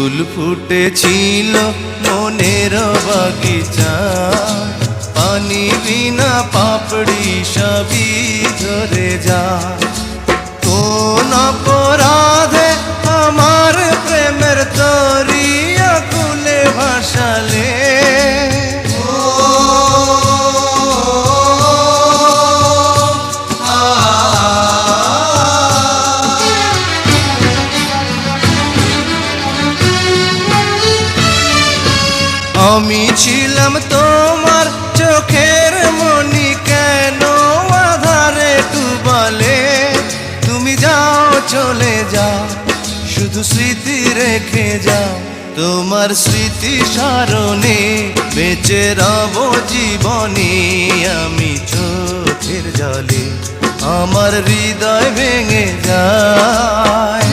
ফুল ফুটেছিল মনের বাগিচা, পানি বিনা পাপড়ি সবই ঝরে যায়। কোন অপরাধে আমার প্রেমের দরিয়া কুলে ভাসালে, আমি ছিলাম তোমার চোখের মনি, কেন আধারে ডুবালে? তুমি যাও চলে যাও, শুধু স্মৃতি রেখে যাও। তোমার স্মৃতি স্মরণে বেঁচে রব জীবনে। আমি চোখের জলে আমার হৃদয় ভেঙে যায়।